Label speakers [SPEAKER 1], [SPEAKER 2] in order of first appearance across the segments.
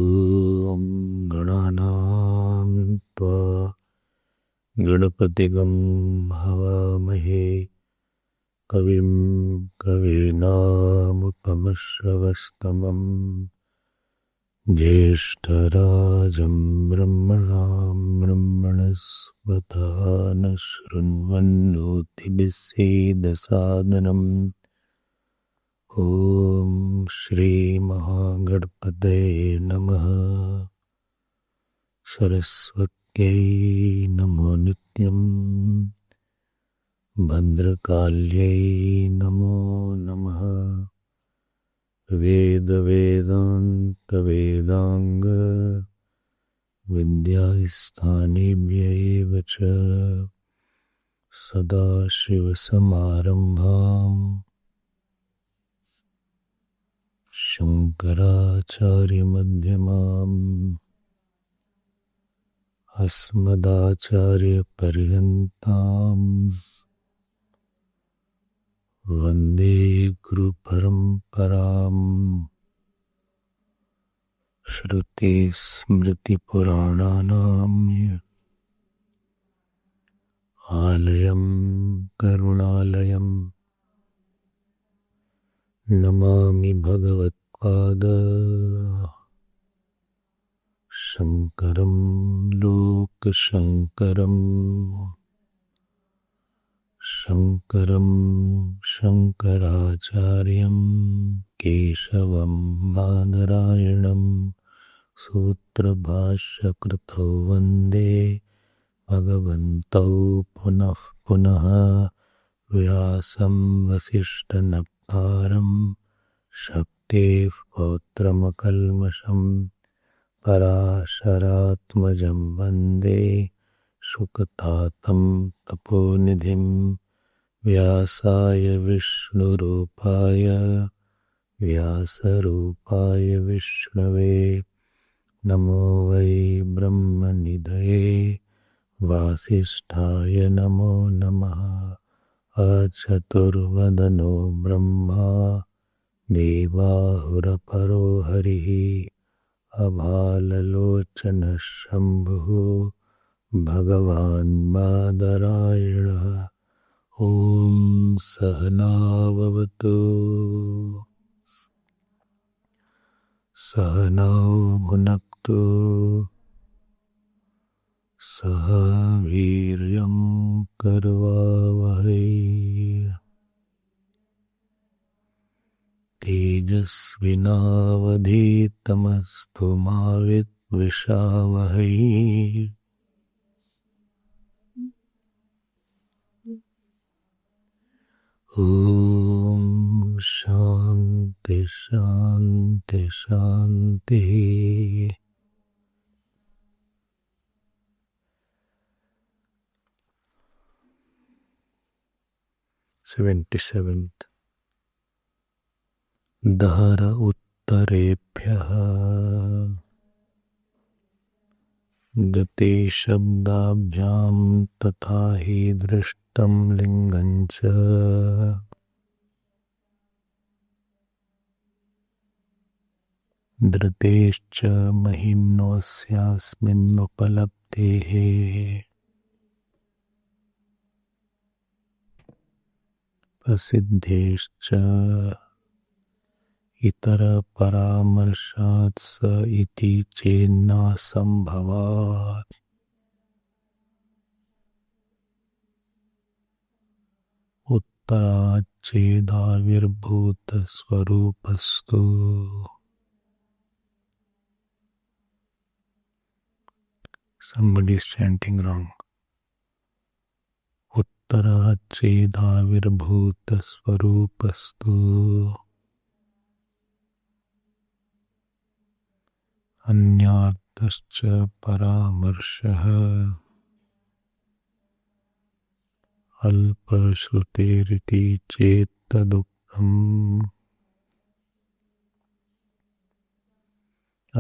[SPEAKER 1] ॐ गणानां त्वा गणपतिगं हवामहे कविं कवीनामुपमश्रवस्तमं ज्येष्ठराजं ब्रह्मणां ब्रह्मणस्पत न शृण्वन्नोतिभिस्सेदसादनम् ॐ श्रीमहागणपतये नमः। सरस्वत्यै नमो नित्यं भद्रकाल्यै नमो नमः। वेदवेदान्तवेदाङ्ग विद्यास्थानेभ्यैव च सदाशिवसमारम्भाम् शङ्कराचार्यमध्यमाम् अस्मदाचार्यपर्यन्ताम् वन्दे गुरुपरम्पराम्। श्रुतिस्मृतिपुराणानाम् आलयं करुणालयं नमामि भगवत्पाद शङ्करं लोकशङ्करम्। शङ्करं शङ्कराचार्यं केशवं बादरायणं सूत्रभाष्यकृतौ वन्दे भगवन्तौ पुनः पुनः। व्यासं वसिष्ठनप्तारं शक्तेः पौत्रमकल्मषं पराशरात्मजं वन्दे शुकतातं तपोनिधिं। व्यासाय विष्णुरूपाय व्यासरूपाय विष्णवे नमो वै ब्रह्मनिधये वासिष्ठाय नमो नमः। अचतुर्वदनो ब्रह्मा देवाहुरपरो हरिः अभाललोचनः शम्भुः भगवान् बादरायणः। ॐ सहनाववतु सहनौ भुनक्तु सह वीर्यं करवावहै तेजस्विनावधीतमस्तु मा विद्विषावहै। ॐ शान्ति शान्ति शान्तिः। 77th दहर उत्तरेभ्यः गते शब्दाभ्यां तथा हि दृष्टं लिङ्गं च धृतेश्च महिम्नोऽस्यास्मिन्नुपलब्धेः प्रसिद्धेश्च इतरपरामर्शात् स इति चेन्नासम्भवात्। उत्तराच्चेदाविर्भूतस्वरूपस्तु somebody is chanting wrong. उत्तराच्चेदाविर्भूतस्वरूपस्तु अन्यार्थश्च परामर्शः अल्पश्रुतेरिति चेत्तदुक्तम्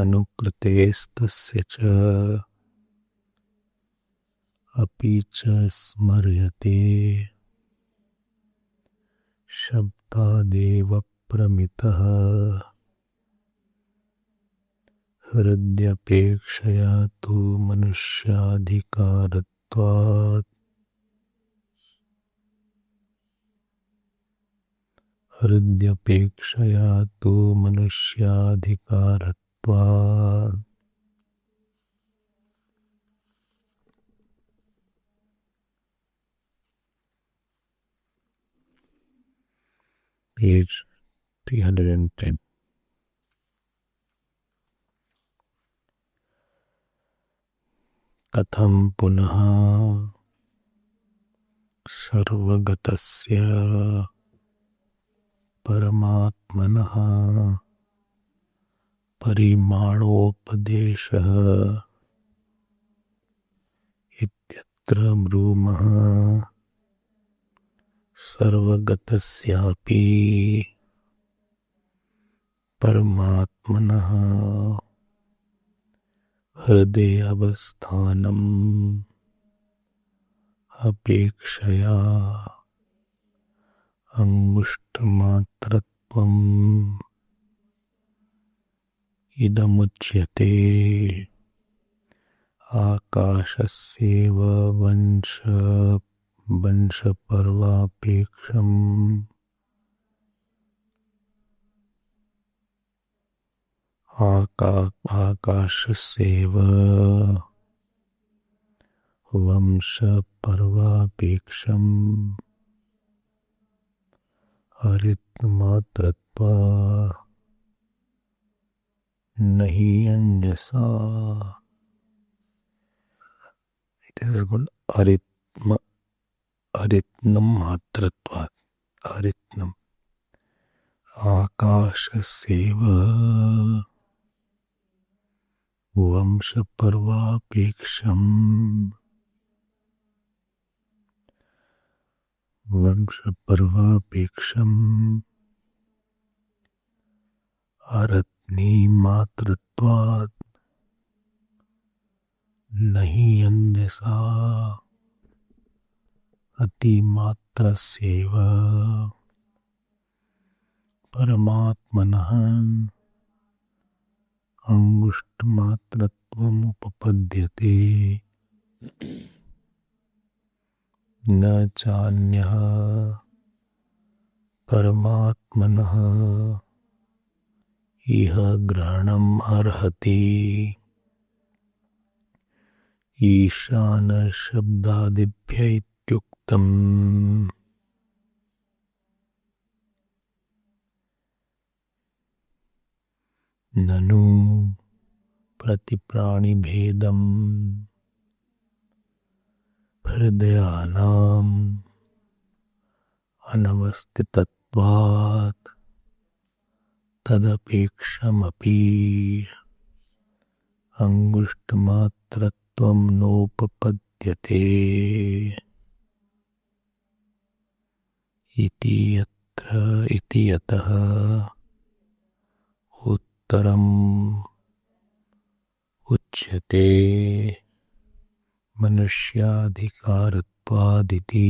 [SPEAKER 1] अनुकृतेस्तस्य च अपि च स्मर्यते शब्दादेव प्रमितः हृद्यपेक्षया तु मनुष्याधिकारत्वात् हृद्यपेक्षया तु मनुष्याधिकारत्वात् Page 310. कथं पुनः सर्वगतस्य परमात्मनः परिमाणोपदेशः इत्यत्र ब्रूमः सर्वगतस्यापि परमात्मनः हृदय अवस्थानम् अपेक्षया अंगुष्ठमात्रत्वम् इदमुच्यते। आकाशस्येव वंशपर्वापेक्षम् आकाशस्येव वंशपर्वापेक्षम् हरितमात्रत्वा नहि अन्यसा। अरित्नम मात्रत्वात् अरित्नम आकाशस्येव वंशपर्वापेक्षम् अरत्नी मात्रत्वात् नहि अन्यसा अतिमात्रस्यैव परमात्मनः अंगुष्ठमात्रत्वमुपपद्यते। न चान्यः परमात्मनः इह ग्रहणम् अर्हति। ईशान शब्दादिभ्य इत्युक्तम्। ननु प्रतिप्राणिभेदम् हृदयानाम् अनवस्थितत्वात् तदपेक्षमपि अंगुष्ठमात्रत्वं नोपपद्यते इति यतः उत्तरम् उच्यते मनुष्याधिकारत्वादिति।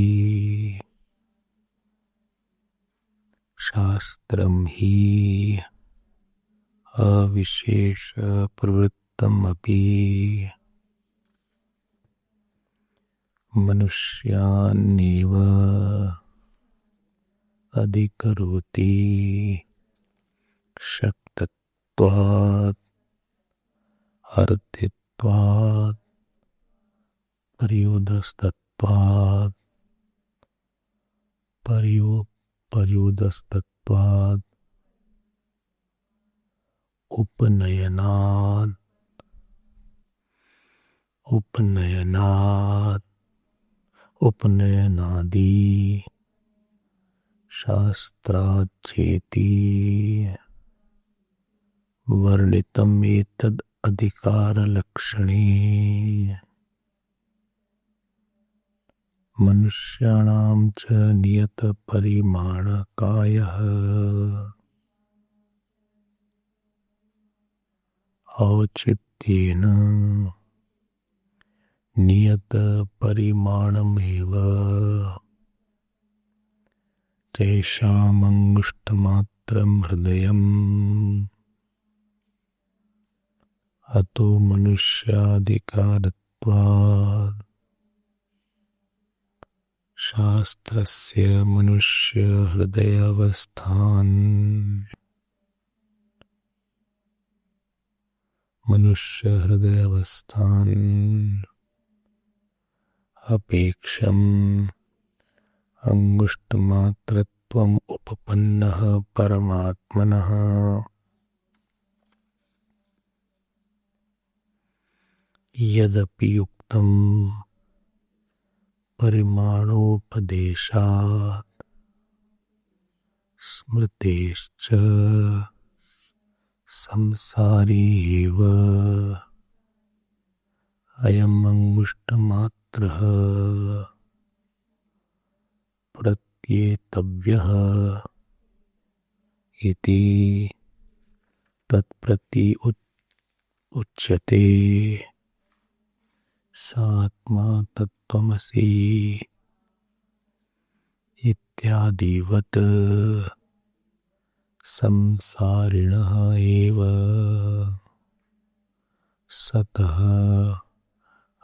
[SPEAKER 1] शास्त्रं हि अविशेष प्रवृत्तमपि मनुष्यान्नेव अधिकरोति। शक्तत्वात् अर्थित्वात् पर्युदस्तत्वात् उपनयनादि शास्त्राच्चेति वर्णितम् एतद् अधिकारलक्षणे। मनुष्याणां च नियतपरिमाणकायः औचित्येन नियतपरिमाणमेव तेषामंगुष्ठमात्रं हृदयम् अतो मनुष्याधिकारत्वात् शास्त्रस्य मनुष्य हृदयावस्थान् अपेक्षम् अंगुष्ठमात्रत्वम् उपपन्नः परमात्मनः यदपि युक्तं परिमाणोपदेशात् स्मृतेश्च संसारी एव अयम् अंगुष्ठमात्रः प्रत्येतव्यः इति तत्प्रति उच्यते। सात्मा तत्त्वमसि इत्यादिवत् संसारिणः एव सतः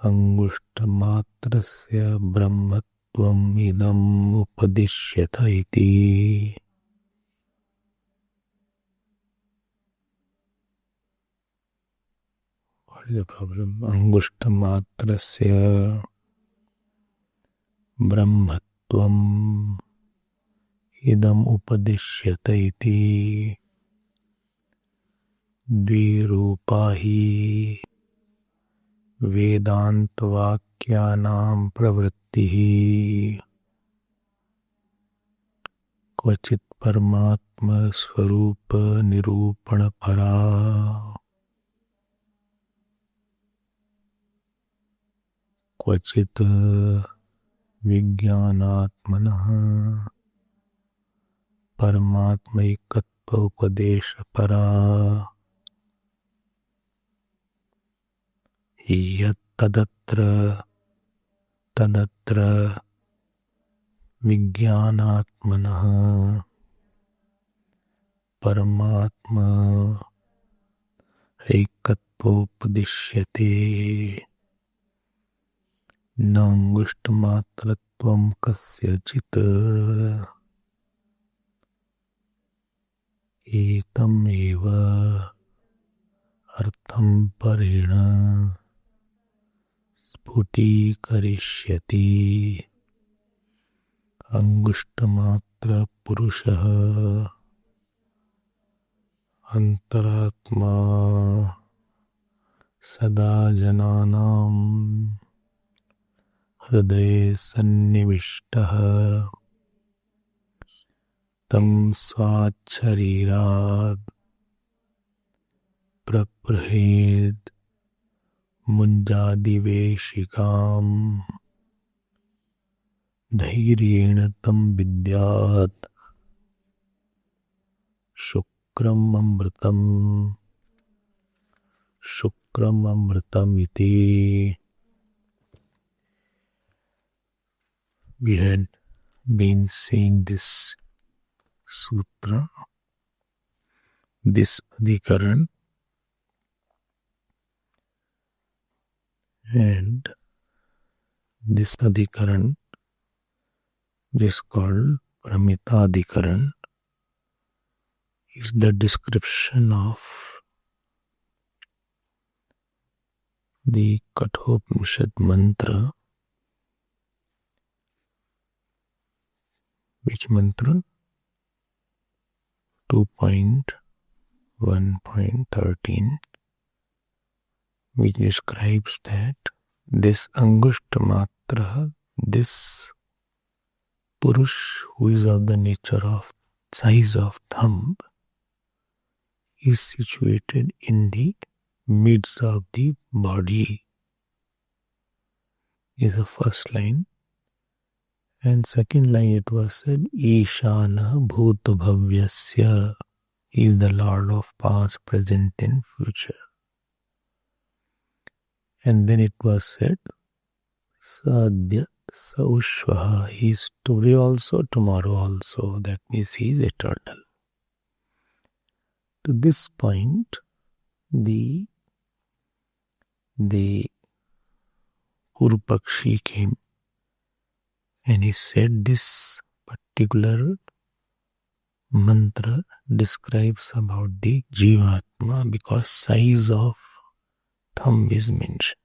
[SPEAKER 1] अंगुष्ठमात्रस्य ब्रह्मत्वम् इदम् उपदिश्यत इति। What is the problem? अंगुष्ठमात्रस्य ब्रह्मत्वम् इदम् उपदिश्यत इति। द्विरूपा हि वेदान्तवाक्यानां प्रवृत्तिः क्वचित् परमात्मस्वरूप निरूपणपरा क्वचित् विज्ञानात्मनः परमात्मैकत्वोपदेशपरा तदत्र विज्ञानात्मनः परमात्मा ऐकत्वोपदिश्यते न अंगुष्ठमात्रत्वं कस्यचित् एतमेव अर्थं परेण स्फुटीकरिष्यति। अंगुष्ठमात्र पुरुषः अंतरात्मा सदा जनानां हृदये सन्निविष्टः तं स्वाच्छरीरात् प्रबृहेद् मुञ्जादिवेशिकाम् धैर्येण तं विद्यात् शुक्रम् अमृतम् इति। We had been seeing this sutra, this adhikaran, and this adhikaran is called Brahmitadhikaran, is the description of the Kathopanishad mantra. Which mantra? 2.1.13, which describes that this Angushtamatra, this Purush who is of the nature of size of thumb, is situated in the midst of the body, is the first line. And second line it was said, Ishana Bhutbhavyasya, is the Lord of past, present and future. And then it was said, Sadhya Saushvaha, he is today also, tomorrow also, that means he is eternal. To this point, the the Urpakshi came and he said this particular mantra describes about the Jivatma because size of thumb is mentioned.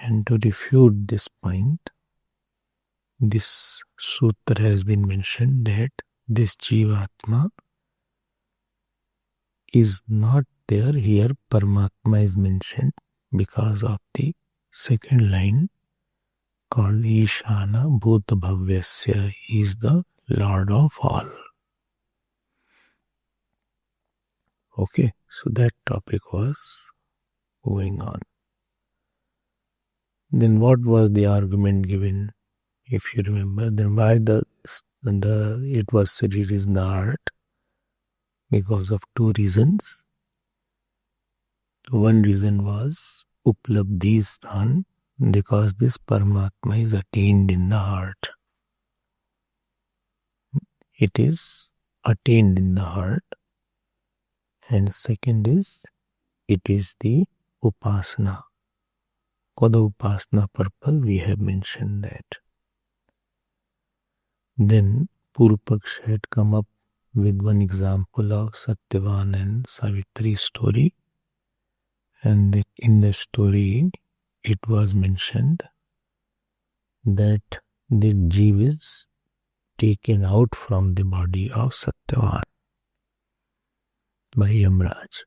[SPEAKER 1] And to refute this point, this sutra has been mentioned that this Jivatma is not there. Here Paramatma is mentioned because of the second line called Ishana Bhuta Bhavyasya. He is the Lord of all. Okay, so that topic was going on. Then what was the argument given? If you remember, then why it was said it is in the heart? Because of two reasons. One reason was Uplabdhi is done because this Paramatma is attained in the heart. It is attained in the heart. And second is, it is the Upasana. For the Upasana purpose, we have mentioned that. Then Purupaksh had come up with one example of Satyavan and Savitri story. And in the story, it was mentioned that the Jiva is taken out from the body of Satyavan by Yamraj.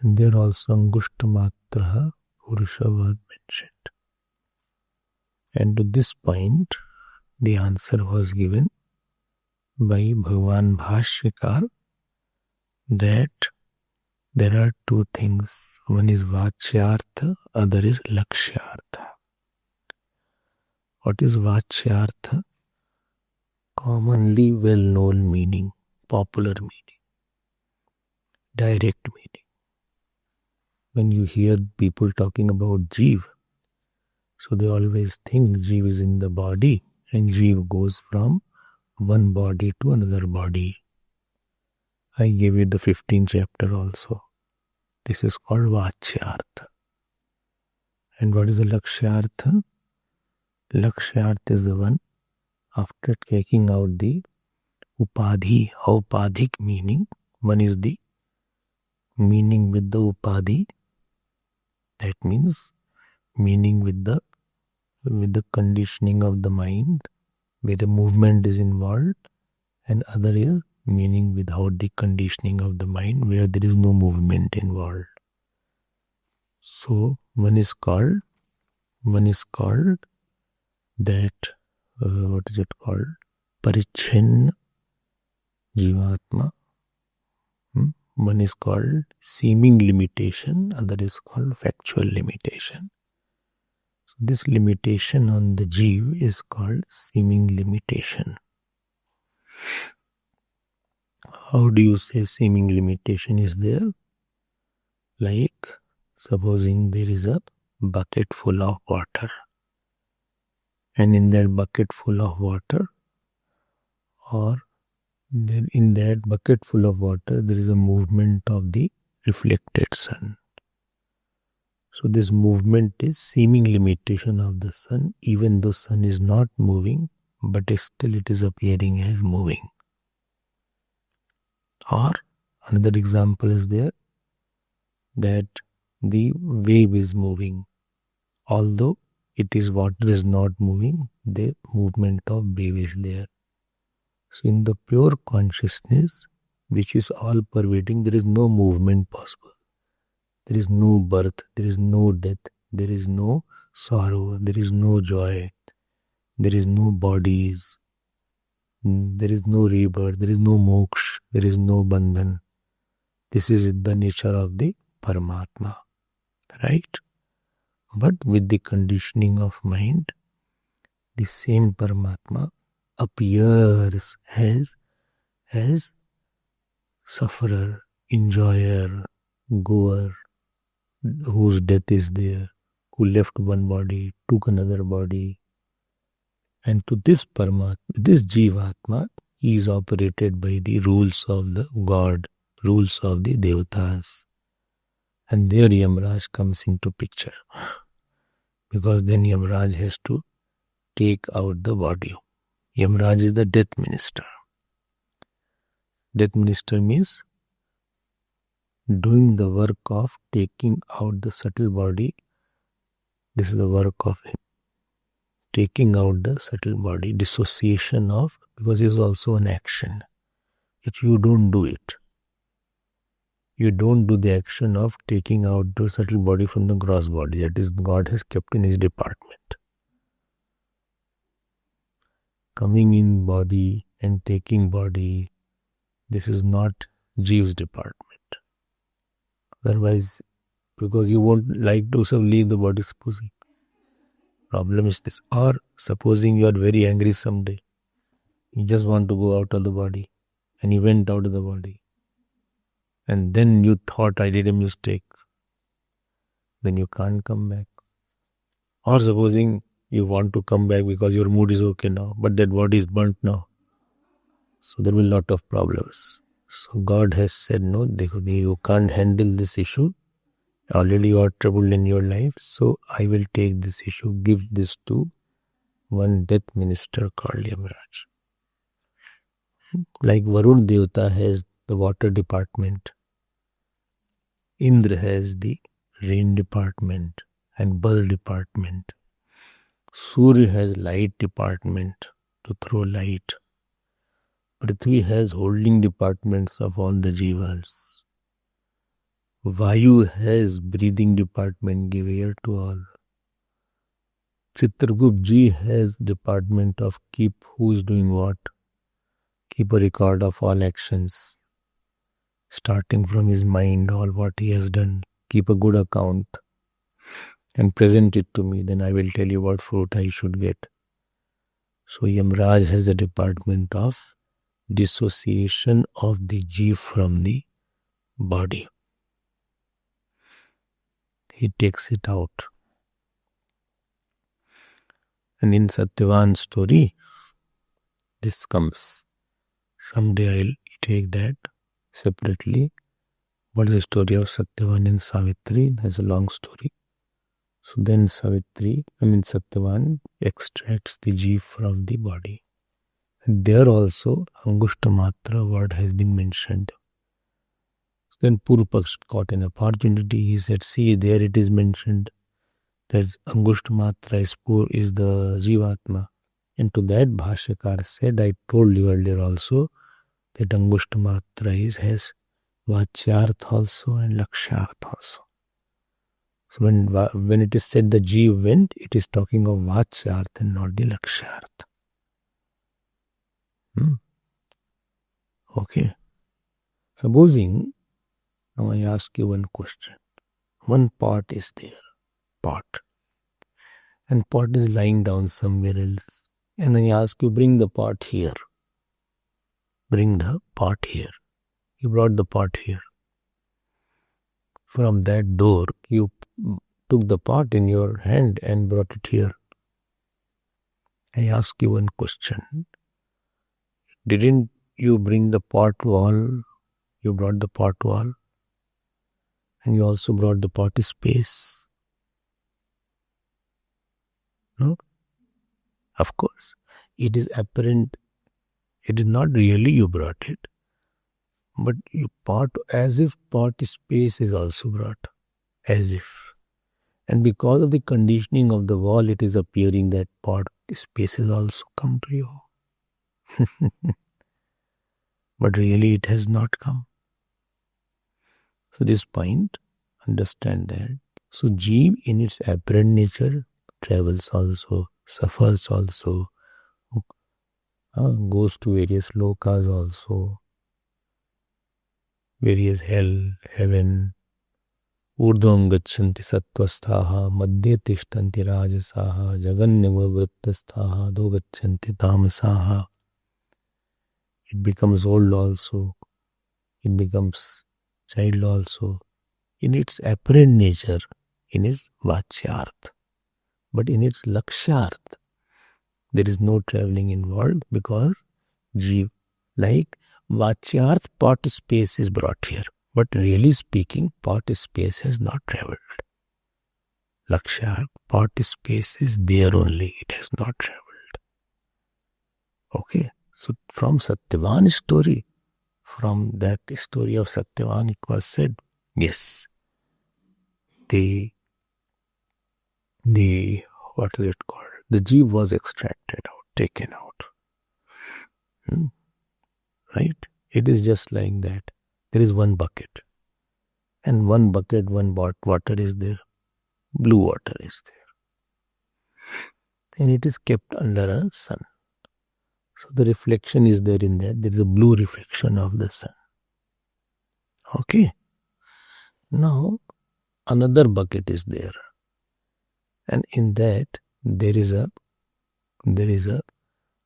[SPEAKER 1] And there also Angushtamatra Purusha was mentioned. And to this point, the answer was given by Bhagavan Bhashyakar that there are two things. One is Vachyartha, other is Lakshyartha. What is Vachyartha? Commonly well-known meaning, popular meaning, direct meaning. When you hear people talking about Jeev, so they always think Jeev is in the body and Jeev goes from one body to another body. I gave you the 15th chapter also. This is called Vachyartha. And what is the Lakshyartha? Lakshyartha is the one after taking out the Upadhi, Aupadhic meaning. One is the meaning with the Upadhi. That means meaning with the conditioning of the mind, where the movement is involved, and other is meaning without the conditioning of the mind, where there is no movement involved. So one is called that, what is it called? Parichinna Jivatma. One is called seeming limitation, other is called factual limitation. So this limitation on the Jeev is called seeming limitation. How do you say seeming limitation is there? Like supposing there is a bucket full of water, and in that bucket full of water, or in that bucket full of water, there is a movement of the reflected sun. So this movement is seeming limitation of the sun, even though sun is not moving, but still it is appearing as moving. Or another example is there that the wave is moving. Although it is water is not moving, the movement of wave is there. So in the pure consciousness, which is all pervading, there is no movement possible. There is no birth, there is no death, there is no sorrow, there is no joy, there is no bodies, there is no rebirth, there is no moksha, there is no bandhan. This is the nature of the Paramatma, right? But with the conditioning of mind, the same Paramatma appears as sufferer, enjoyer, goer, whose death is there, who left one body, took another body. And to this Paramatma, this Jivatma is operated by the rules of the God, rules of the Devatas. And there Yamraj comes into picture. Because then Yamraj has to take out the body. Yamraj is the death minister. Death minister means doing the work of taking out the subtle body. This is the work of him. Taking out the subtle body, dissociation of, because it is also an action. If you don't do it, you don't do the action of taking out the subtle body from the gross body. That is, God has kept in his department. Coming in body and taking body, this is not Jeev's department. Otherwise, because you won't like to leave the body, supposing. Problem is this. Or supposing you are very angry someday. You just want to go out of the body. And you went out of the body. And then you thought, I did a mistake. Then you can't come back. Or supposing you want to come back because your mood is okay now. But that body is burnt now. So there will be a lot of problems. So God has said, no, you can't handle this issue. Already you are troubled in your life, so I will take this issue, give this to one death minister called Yamaraj. Like Varun Devata has the water department, Indra has the rain department and Bal department. Surya has light department to throw light. Prithvi has holding departments of all the jivas. Vayu has breathing department, give air to all. Chitragupt ji has department of keep who is doing what. Keep a record of all actions. Starting from his mind, all what he has done. Keep a good account. And present it to me. Then I will tell you what fruit I should get. So Yamraj has a department of dissociation of the Jeev from the body. He takes it out. And in Satyavan's story, this comes. Someday I'll take that separately. What is the story of Satyavan and Savitri? That's a long story. So then Satyavan extracts the Jeev from the body. And there also Angushtamatra word has been mentioned. Then Purupaksh got an opportunity. He said, see, there it is mentioned that Angushtamatra is the Jivatma. And to that Bhashyakar said, I told you earlier also that Angushtamatra has Vachyarth also and Lakshyarth also. So when it is said the Jeev went, it is talking of Vachyarth and not the Lakshyarth. Okay. Supposing, now I ask you one question. One pot is there. Pot. And pot is lying down somewhere else. And I ask you, bring the pot here. Bring the pot here. You brought the pot here. From that door, you took the pot in your hand and brought it here. I ask you one question. Didn't you bring the pot to all? You brought the pot to all. And you also brought the pot space. No? Of course. It is apparent. It is not really you brought it. But you pot, as if pot space is also brought. As if. And because of the conditioning of the wall, it is appearing that pot space has also come to you. But really it has not come. So this point, understand that. So Jeev in its apparent nature travels also, suffers also, goes to various lokas also, various hell, heaven, urdhvam gachanti sattvasthaha, madhye tishtanti rajasaha, jagannavavrittasthaha, do gachanti tamasaha. It becomes old also, it becomes child also, in its apparent nature, in its vachyarth. But in its lakshyarth, there is no traveling involved because Jeev, like vachyarth, pot space is brought here. But really speaking, pot space has not traveled. Lakshya, pot space is there only, it has not traveled. Okay, so from Satyavan's story, from that story of Satyavan, it was said, yes, the what is it called? The jeev was extracted out, taken out. Right? It is just like that. There is one bucket. And one bucket, one water is there. Blue water is there. And it is kept under a sun. So the reflection is there in that. There is a blue reflection of the sun. Okay. Now, another bucket is there. And in that, there is a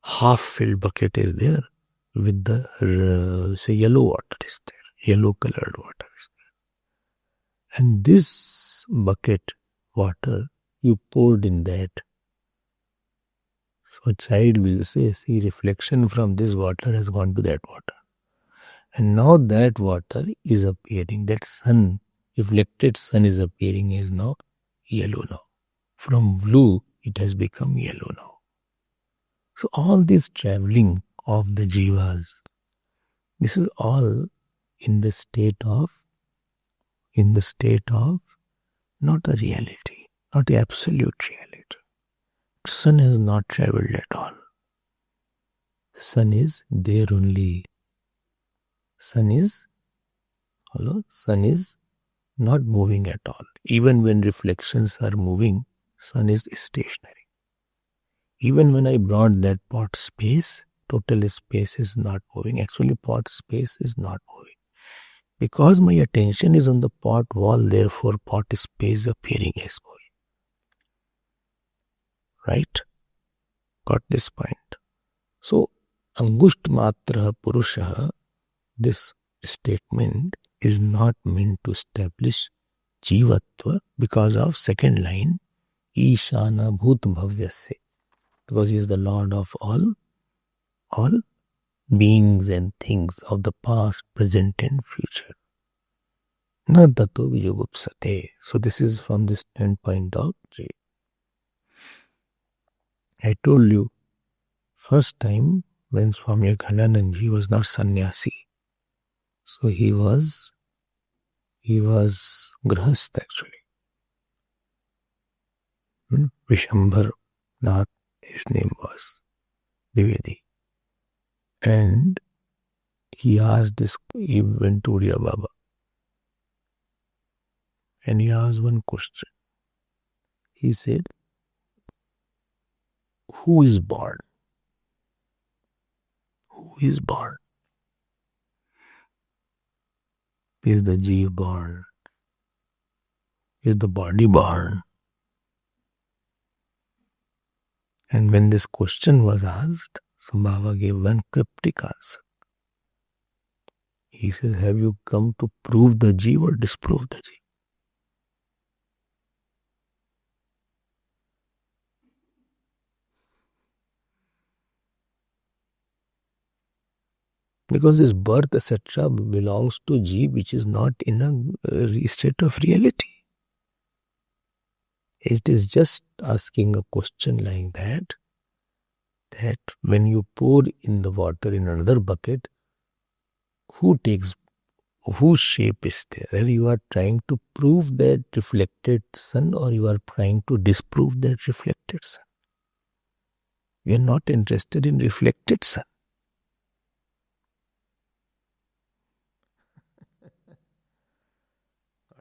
[SPEAKER 1] half-filled bucket is there with the, say, yellow water is there. Yellow colored water is there. And this bucket water, you poured in that. So child will say, see, reflection from this water has gone to that water. And now that water is appearing, that sun, reflected sun is appearing, is now yellow now. From blue, it has become yellow now. So all this traveling of the jivas, this is all in the state of not a reality, not the absolute reality. Sun has not traveled at all. Sun is there only. Sun is not moving at all. Even when reflections are moving, sun is stationary. Even when I brought that pot space, total space is not moving. Actually, pot space is not moving. Because my attention is on the pot wall, therefore pot space appearing as moving. Right? Got this point? So, angusht matra purusha, this statement is not meant to establish jivatva because of second line, Ishana Bhut Bhavyasya, because he is the Lord of all beings and things of the past, present and future. Na tato vijugupsate. So this is from the standpoint of Jiva. I told you, first time when Swami Abhedananda was not sannyasi. So he was grahast actually. Vishambhar Nath, his name was Divedi. And he asked this, he went to Uriya Baba. And he asked one question. He said, who is born? Who is born? Is the jeev born? Is the body born? And when this question was asked, so Baba gave one cryptic answer. He says, have you come to prove the jeev or disprove the jeev? Because this birth, etc., belongs to jeev, which is not in a state of reality. It is just asking a question like that when you pour in the water in another bucket, whose shape is there? Whether you are trying to prove that reflected sun or you are trying to disprove that reflected sun. We are not interested in reflected sun.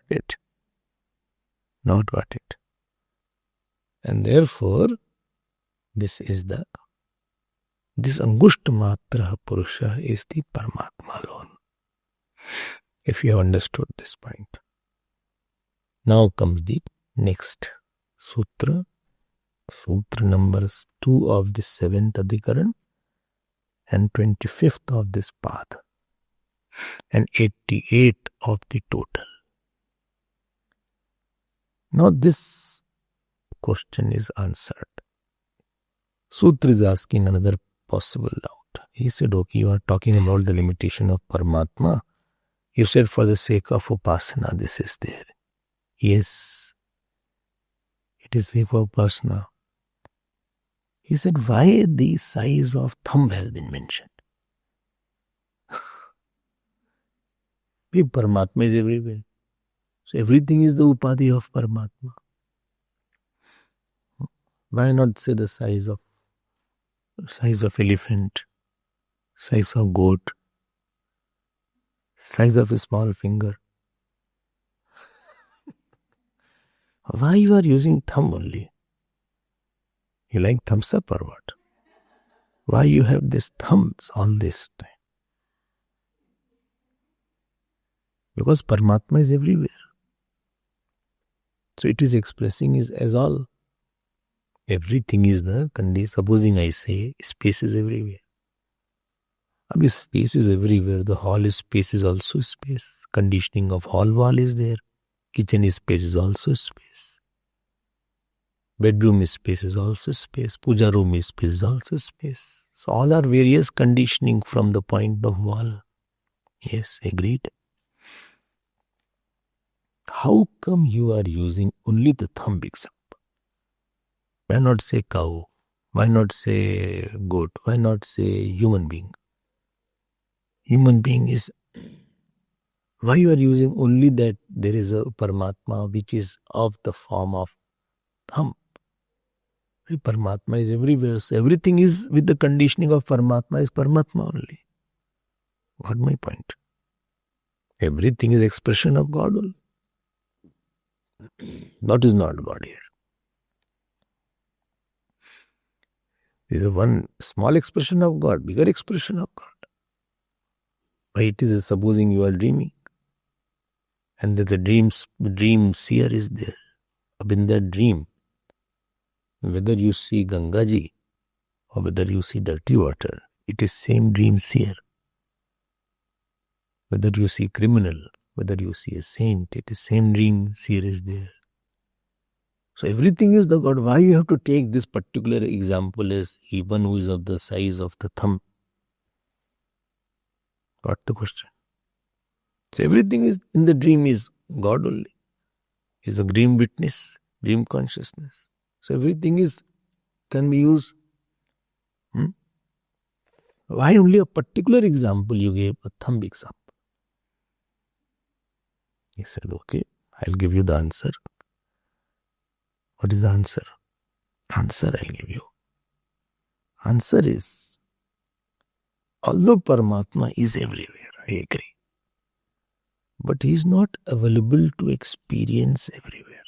[SPEAKER 1] It. Not got it. And therefore, this angusht matra purusha is the Paramatma alone. If you have understood this point. Now comes the next sutra. Sutra numbers 2 of the 7th Adhikaran and 25th of this path and 88 of the total. Now this question is answered. Sutra is asking another possible doubt. He said, okay, you are talking about the limitation of Paramatma. You said for the sake of upasana, this is there. Yes, it is there for upasana. He said, why the size of thumb has been mentioned? Paramatma is everywhere. So everything is the upadhi of Paramatma. Why not say the size of elephant, size of goat, size of a small finger? Why you are using thumb only? You like thumbs up or what? Why you have these thumbs all this time? Because Paramatma is everywhere. So it is expressing is as all. Everything is the condition. Supposing I say space is everywhere. Abhi space is everywhere. The hall is space is also space. Conditioning of hall wall is there. Kitchen is space is also space. Bedroom is space is also space. Puja room is space is also space. So all are various conditioning from the point of wall. Yes, agreed. How come you are using only the thumb example? Why not say cow? Why not say goat? Why not say human being? Human being is, why you are using only that there is a Paramatma which is of the form of thumb? Paramatma is everywhere. So everything is with the conditioning of Paramatma is Paramatma only. What my point? Everything is expression of God only. That is not God here. This is one small expression of God, bigger expression of God. Why it is supposing you are dreaming and that the dream seer is there. In that dream, whether you see Gangaji or whether you see dirty water, it is same dream seer. Whether you see criminal, whether you see a saint, it is same dream seer is there. So everything is the God. Why you have to take this particular example as one who is of the size of the thumb? Got the question? So everything is in the dream is God only. Is a dream witness, dream consciousness. So everything is can be used. Why only a particular example you gave, a thumb example? He said, okay, I'll give you the answer. What is the answer? Answer I'll give you. Answer is, although Paramatma is everywhere, I agree. But he is not available to experience everywhere.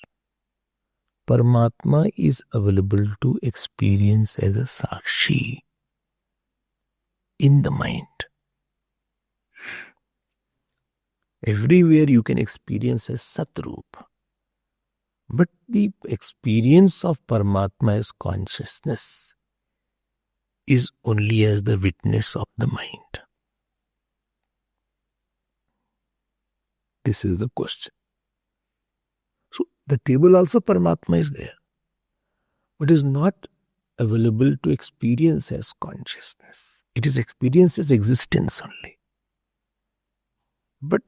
[SPEAKER 1] Paramatma is available to experience as a Sakshi in the mind. Everywhere you can experience as Satrup. But the experience of Paramatma as consciousness is only as the witness of the mind. This is the question. So the table also Paramatma is there, but is not available to experience as consciousness. It is experienced as existence only. But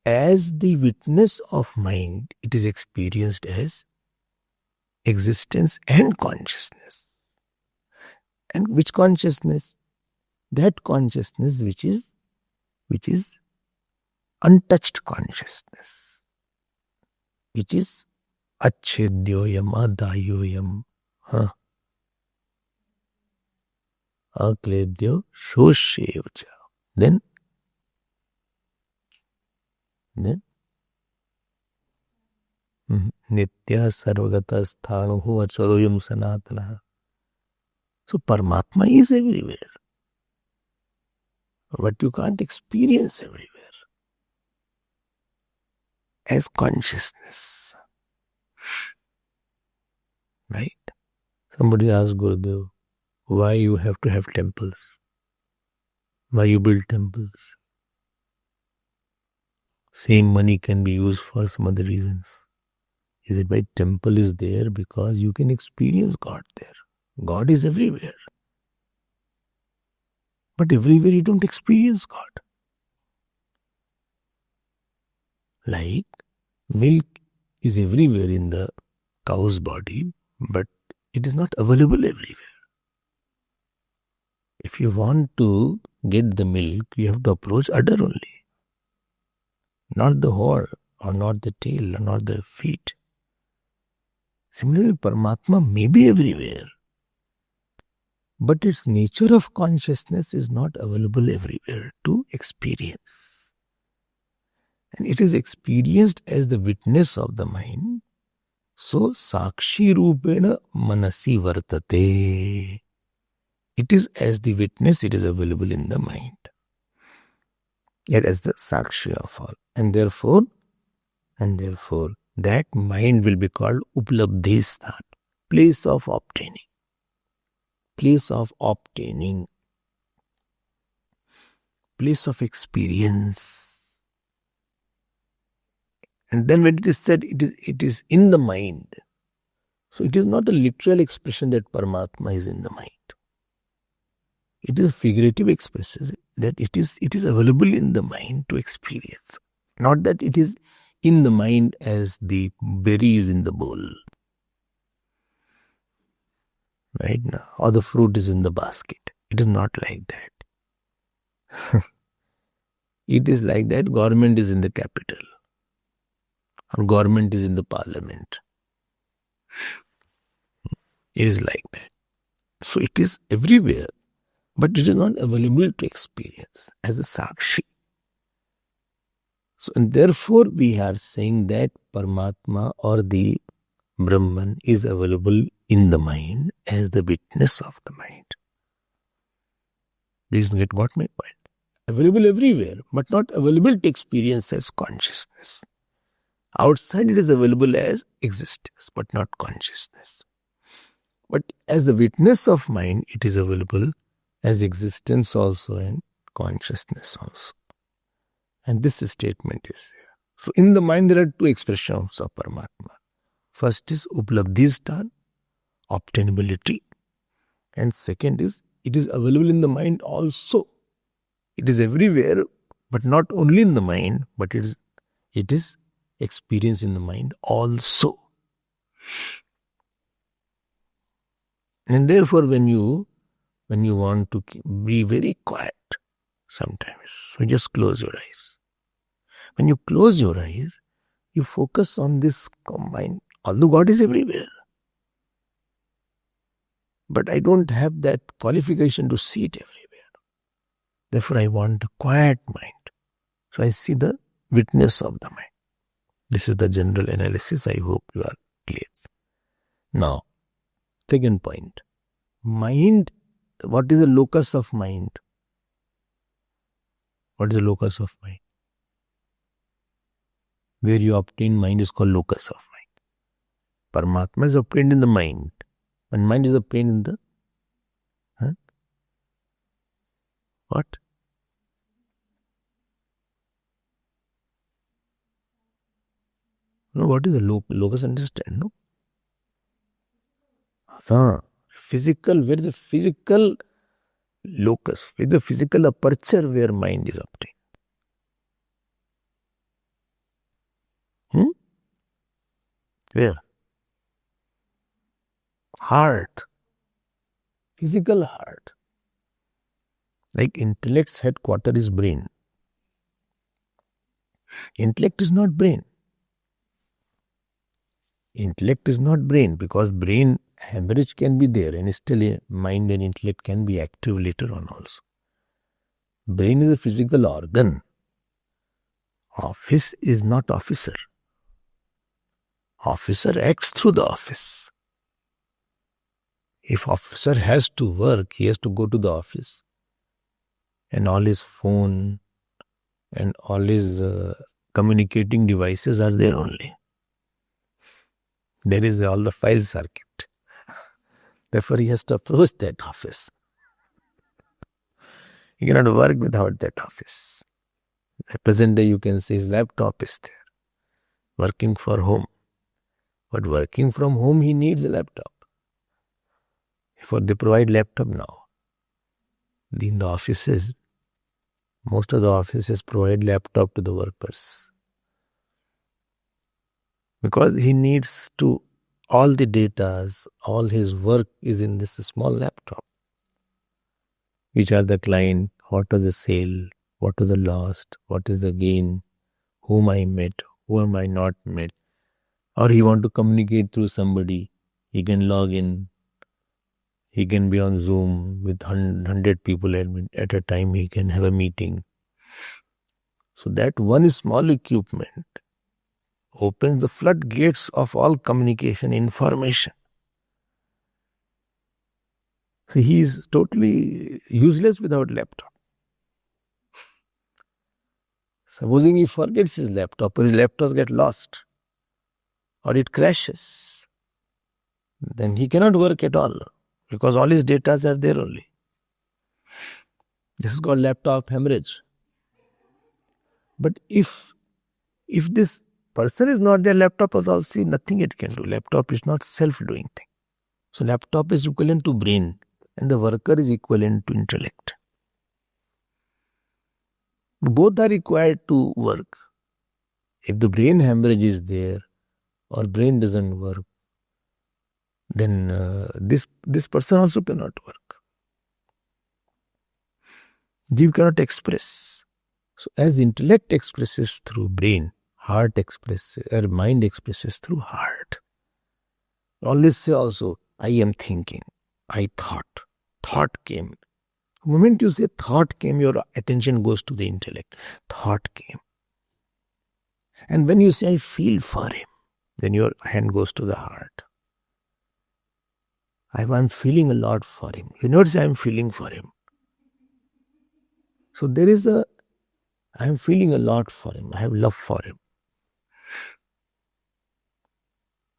[SPEAKER 1] as the witness of mind, it is experienced as existence and consciousness. And which consciousness? That consciousness which is untouched consciousness, which is achedyoyam, adayoyam, akledyo shoshevcha. Then nitya sarvagata sthanuhu acharoyam sanatana. So Paramatma is everywhere, but you can't experience everywhere as consciousness. Right? Somebody asked Gurudev, why you have to have temples? Why you build temples? Same money can be used for some other reasons. Is it why temple is there? Because you can experience God there. God is everywhere. But everywhere you don't experience God. Like milk is everywhere in the cow's body, but it is not available everywhere. If you want to get the milk, you have to approach udder only, not the horn, or not the tail, or not the feet. Similarly, Paramatma may be everywhere, but its nature of consciousness is not available everywhere to experience. And it is experienced as the witness of the mind. So, Sakshi Rupena Manasi Vartate. It is as the witness, it is available in the mind. Yet as the Sakshi of all. And therefore, that mind will be called Uplabdhistan, place of obtaining. Place of obtaining. Place of experience. And then when it is said, it is in the mind. So it is not a literal expression that Paramatma is in the mind. It is a figurative expression that it is available in the mind to experience. Not that it is in the mind as the berry is in the bowl. Right now, or the fruit is in the basket. It is not like that. It is like that government is in the capital. Or government is in the parliament. It is like that. So it is everywhere, but it is not available to experience as a Sakshi. So, and therefore we are saying that Paramatma or the Brahman is available in the mind as the witness of the mind. Please get what my point. Available everywhere, but not available to experience as consciousness. Outside it is available as existence, but not consciousness. But as the witness of mind, it is available as existence also and consciousness also. And this statement is here. So in the mind there are two expressions of Paramatma. First is Uplabdhistan, obtainability. And second is, it is available in the mind also. It is everywhere, but not only in the mind, but it is experienced in the mind also. And therefore when you want to be very quiet sometimes, so just close your eyes. When you close your eyes, you focus on this mind. Although God is everywhere, but I don't have that qualification to see it everywhere. Therefore I want a quiet mind. So I see the witness of the mind. This is the general analysis. I hope you are clear. Now, second point. Mind, what is the locus of mind? What is the locus of mind? Where you obtain mind is called locus of mind. Paramatma is obtained in the mind. And mind is obtained in the... What? No, what is the locus? Understand, no? Physical, where is the physical locus? Where is the physical aperture where mind is obtained? Where? Heart. Physical heart. Like intellect's headquarter is brain. Intellect is not brain. Intellect is not brain, because brain hemorrhage can be there and still mind and intellect can be active later on also. Brain is a physical organ. Office is not officer. Officer acts through the office. If officer has to work, he has to go to the office. And all his phone and all his communicating devices are there only. There is all the files are kept. Therefore, he has to approach that office. He cannot work without that office. At present day, you can say his laptop is there, working for home. But working from home, he needs a laptop. Therefore, they provide laptop now. In the offices, most of the offices provide laptop to the workers. Because he needs to, all the data, all his work is in this small laptop. Which are the client, what are the sale, what are the lost, what is the gain, whom I met, whom I not met. Or he want to communicate through somebody, he can log in, he can be on Zoom with 100 people at a time, he can have a meeting. So that one small equipment opens the floodgates of all communication information. So he is totally useless without laptop. Supposing he forgets his laptop or his laptops get lost or it crashes, then he cannot work at all because all his data are there only. This is called laptop hemorrhage. But if this person is not there, laptop is also nothing it can do. Laptop is not self-doing thing. So laptop is equivalent to brain and the worker is equivalent to intellect. Both are required to work. If the brain hemorrhage is there or brain doesn't work, then this person also cannot work. Jiv cannot express. So as intellect expresses through brain, heart expresses, or mind expresses through heart. Always say also, I am thinking, I thought, thought came. The moment you say thought came, your attention goes to the intellect. Thought came. And when you say I feel for him, then your hand goes to the heart. I'm feeling a lot for him. You know what I'm feeling for him. So there is I'm feeling a lot for him. I have love for him.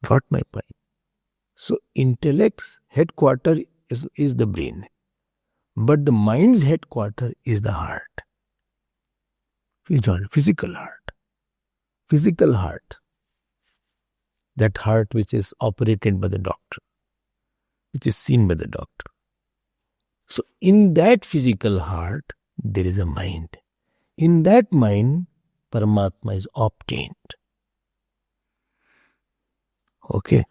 [SPEAKER 1] Got my point? So intellect's headquarter is the brain. But the mind's headquarter is the heart. Physical heart. Physical heart. That heart which is operated by the doctor. Which is seen by the doctor. So in that physical heart, there is a mind. In that mind, Paramatma is obtained. Okay.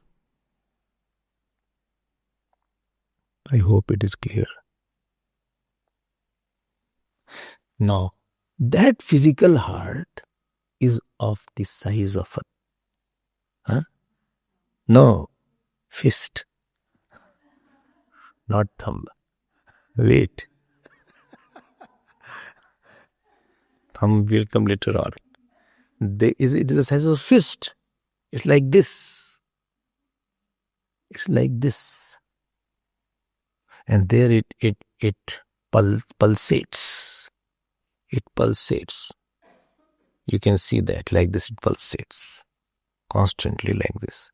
[SPEAKER 1] I hope it is clear. Now, that physical heart is of the size of no, fist. Not thumb. Wait. Thumb will come later on. It is the size of fist. It's like this. It's like this. And there it pulsates. It pulsates. You can see that like this it pulsates. Constantly like this.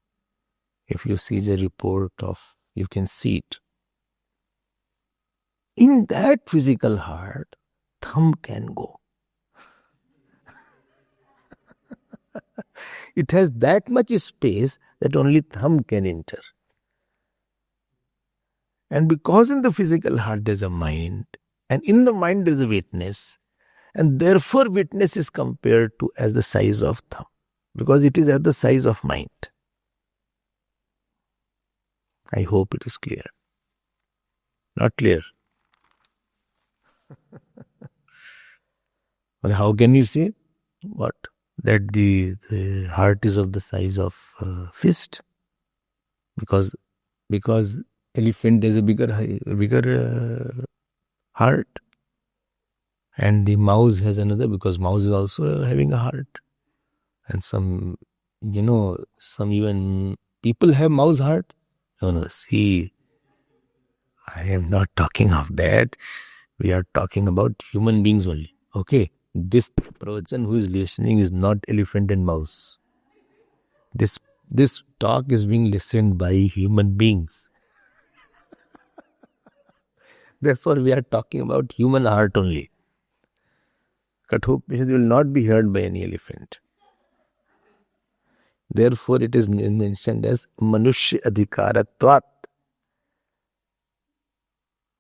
[SPEAKER 1] If you see the report you can see it. In that physical heart, thumb can go. It has that much space that only thumb can enter. And because in the physical heart there's a mind, and in the mind there's a witness, and therefore witness is compared to as the size of thumb, because it is at the size of mind. I hope it is clear. Not clear? Well, how can you say? What? That the heart is of the size of fist? Because elephant has a bigger heart. And the mouse has another, because mouse is also having a heart. And some even people have mouse heart. No, see, I am not talking of that. We are talking about human beings only. Okay? This person who is listening is not elephant and mouse. This talk is being listened by human beings. Therefore, we are talking about human heart only. Kathopanishad will not be heard by any elephant. Therefore, it is mentioned as Manushya Adhikaratvat.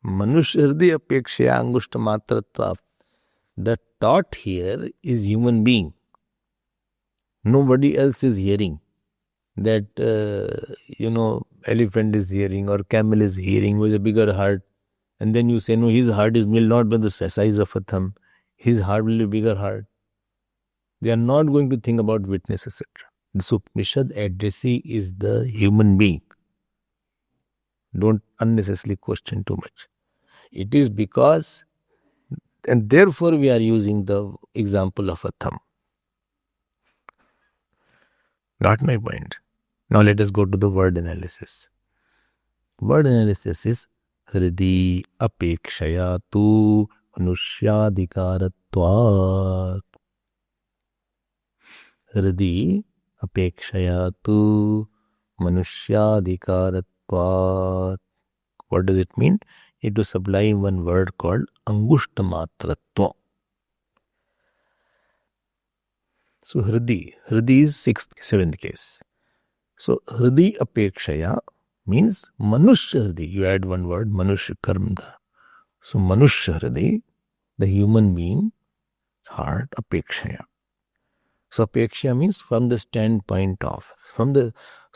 [SPEAKER 1] Manushya Hriday Apekshaya Angushta Matratvat. The taught here is human being. Nobody else is hearing. that, elephant is hearing or camel is hearing with a bigger heart. And then you say, no, his heart will not be the size of a thumb. His heart will be bigger heart. They are not going to think about witness, etc. The Upanishad addressee is the human being. Don't unnecessarily question too much. It is because, and therefore we are using the example of a thumb. Got my point? Now let us go to the word analysis. Word analysis is Hridi apekshaya tu manusyadhikaratvat. Hridi apekshaya tu manusyadhikaratvat. What does it mean? It was sublime one word called angushtamatratva. So Hridi is seventh case. So Hridi apekshaya means Manushya Hridi. You add one word, Manushya Karmda. So Manushya Hridi, the human being, heart, apekshaya. So apekshaya means from the standpoint of, so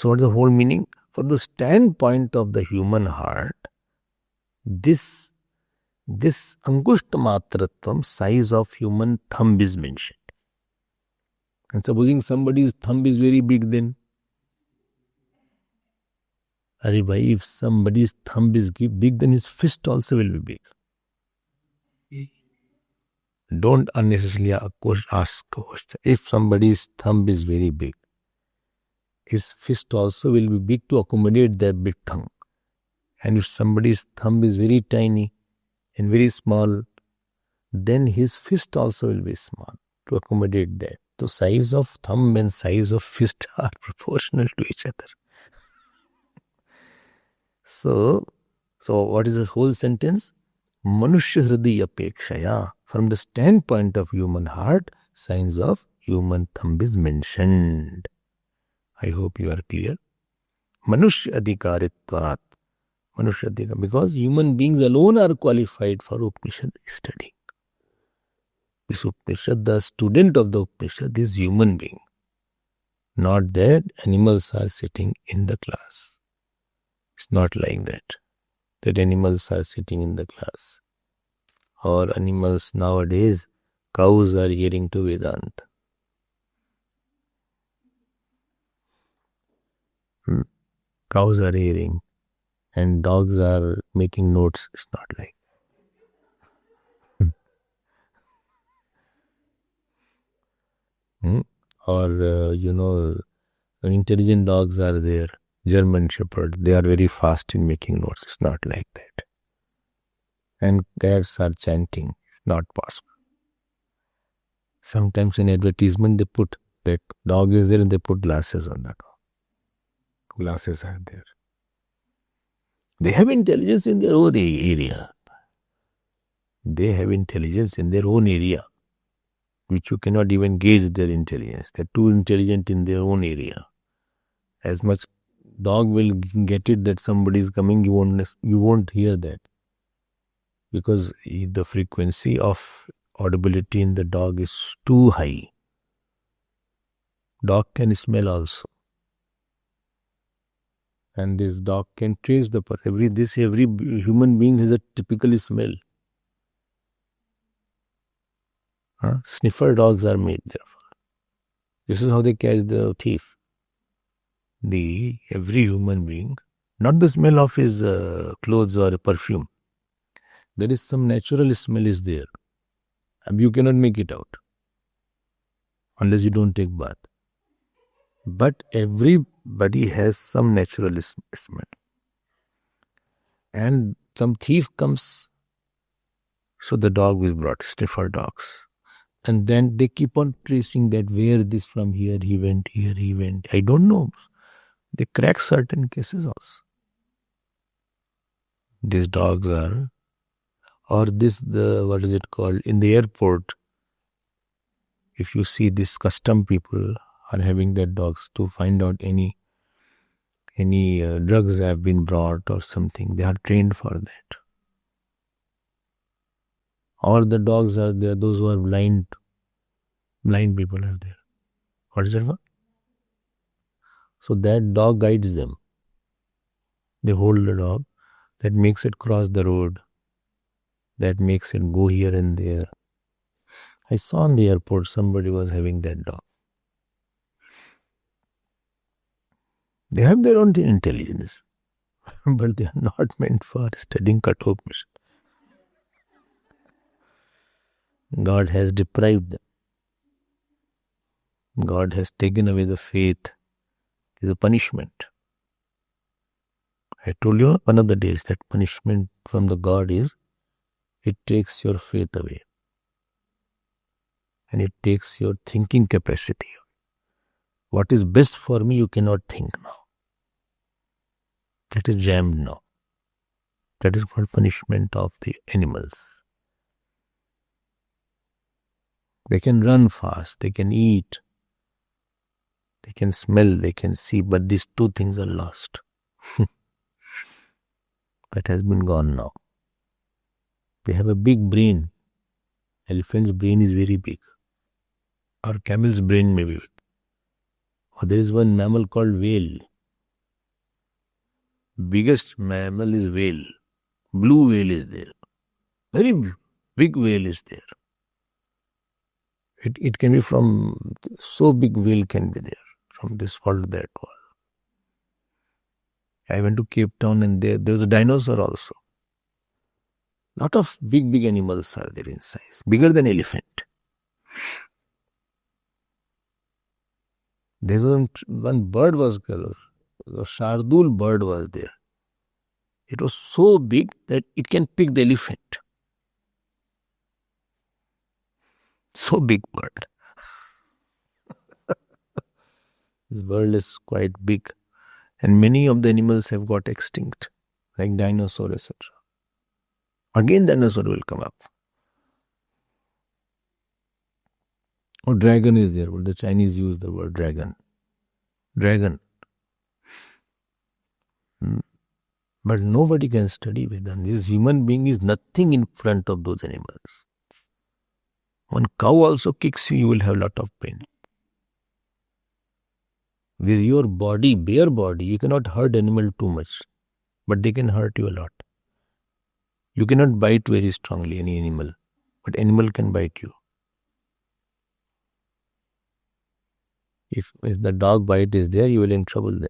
[SPEAKER 1] what is the whole meaning? From the standpoint of the human heart, this angushtamatratvam, size of human thumb is mentioned. And supposing somebody's thumb is very big, then if somebody's thumb is big, then his fist also will be big. Don't unnecessarily ask a question. If somebody's thumb is very big, his fist also will be big to accommodate that big thumb. And if somebody's thumb is very tiny and very small, then his fist also will be small to accommodate that. So size of thumb and size of fist are proportional to each other. So what is the whole sentence? Manushya Hridi apekshaya. From the standpoint of human heart, signs of human thumb is mentioned. I hope you are clear. Manushya adhikaritvat. Manushya adhikar, because human beings alone are qualified for Upanishad study. This Upanishad, the student of the Upanishad is human being. Not that animals are sitting in the class. It's not like that animals are sitting in the class. Or animals nowadays, cows are hearing to Vedanta. Cows are hearing and dogs are making notes. It's not like. Or, intelligent dogs are there. German Shepherd, they are very fast in making notes. It's not like that. And cats are chanting. Not possible. Sometimes in advertisement they put that dog is there and they put glasses on that. Glasses are there. They have intelligence in their own area. They have intelligence in their own area, which you cannot even gauge their intelligence. They're too intelligent in their own area. As much dog will get it that somebody is coming, you won't hear that. Because the frequency of audibility in the dog is too high. Dog can smell also. And this dog can trace the person. Every human being has a typical smell. Sniffer dogs are made therefore. This is how they catch the thief. Every human being, not the smell of his clothes or perfume. There is some natural smell is there. You cannot make it out unless you don't take bath. But everybody has some natural smell. And some thief comes, so the dog is brought, sniffer dogs. And then they keep on tracing that where this from here, he went, here he went. I don't know. They crack certain cases also. These dogs are, or what is it called? In the airport, if you see this custom people are having their dogs to find out any drugs have been brought or something. They are trained for that. Or the dogs are there, those who are blind people are there. What is that for? So that dog guides them. They hold the dog. That makes it cross the road. That makes it go here and there. I saw in the airport somebody was having that dog. They have their own intelligence, but they are not meant for studying cut-off mission. God has deprived them. God has taken away the faith. It is a punishment. I told you one of the days that punishment from the God is, it takes your faith away. And it takes your thinking capacity. What is best for me, you cannot think now. That is jammed now. That is called punishment of the animals. They can run fast, they can eat, they can smell, they can see, but these two things are lost. That has been gone now. They have a big brain. Elephant's brain is very big. Or camel's brain may be big. Or there is one mammal called whale. Biggest mammal is whale. Blue whale is there. Very big whale is there. It can be from, so big whale can be there. From this world to that world. I went to Cape Town and there was a dinosaur also. Lot of big animals are there in size. Bigger than elephant. There was one bird was called, a Shardul bird was there. It was so big that it can pick the elephant. So big bird. This bird is quite big. And many of the animals have got extinct. Like dinosaur, etc. Again dinosaur will come up. Or dragon is there. But the Chinese use the word dragon. Dragon. But nobody can study Vedanta. This human being is nothing in front of those animals. One cow also kicks you, you will have a lot of pain. With your body, bare body, you cannot hurt animal too much. But they can hurt you a lot. You cannot bite very strongly any animal. But animal can bite you. If the dog bite is there, you will in trouble then.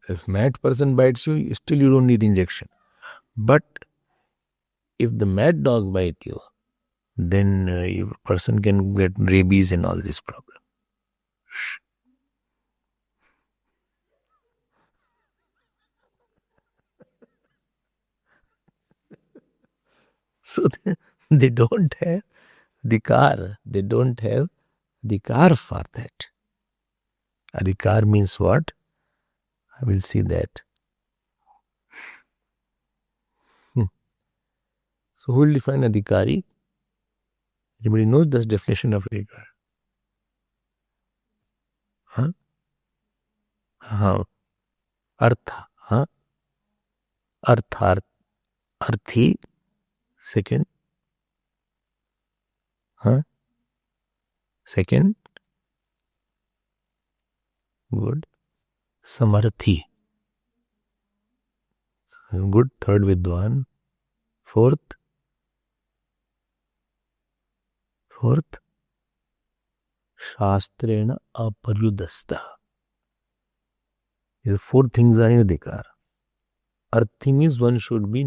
[SPEAKER 1] If mad person bites you, still you don't need injection. But if the mad dog bite you, then a person can get rabies and all this problem. So they don't have adhikar. They don't have adhikar for that. Adhikar means what? I will see that. So who will define adhikari? Anybody knows the definition of adhikar? Huh? Artha. Huh? Arthi. Second. Huh? Second. Good. Samarthi. Good. Third Vidwan. Fourth. Shastrena aparyudasta. These four things are in adhikar. Arthi means one should be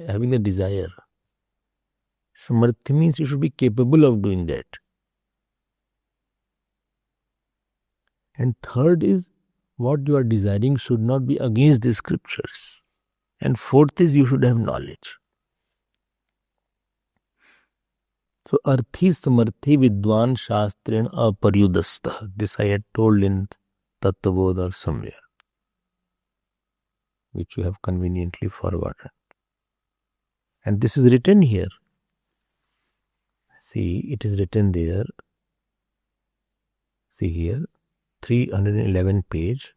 [SPEAKER 1] having a desire. Samarthi means you should be capable of doing that. And third is, what you are desiring should not be against the scriptures. And fourth is, you should have knowledge. So, arthi samarthi vidwan shastren aparyudasta. This I had told in Tattvabodh or somewhere, which you have conveniently forgotten. And this is written here. See, it is written there. See here, 311 page.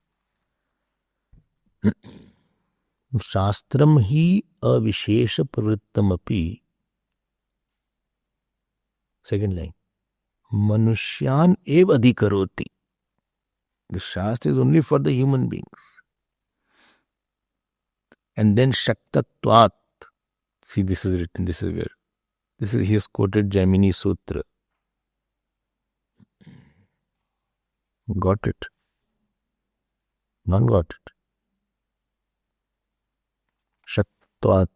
[SPEAKER 1] Shastram hi avishesha pravrittam api. Second line. Manushyan ev adhikaroti. The Shastra is only for the human beings. And then Shaktatvat. See, this is written, this is where. He has quoted Jaimini Sutra. Got it? Not got it. Shaktatvat.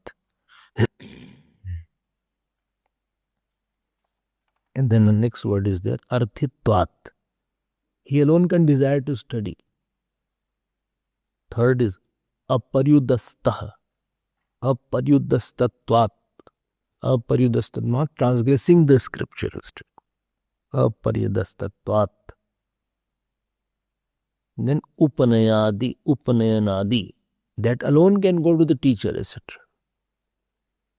[SPEAKER 1] And then the next word is there, Arthitvat. He alone can desire to study. Third is Aparyudastah. Aparyudastatvat. Aparyudastat, not transgressing the scriptures. Aparyudastatvat. Then Upanayadi, Upanayanadi. That alone can go to the teacher, etc.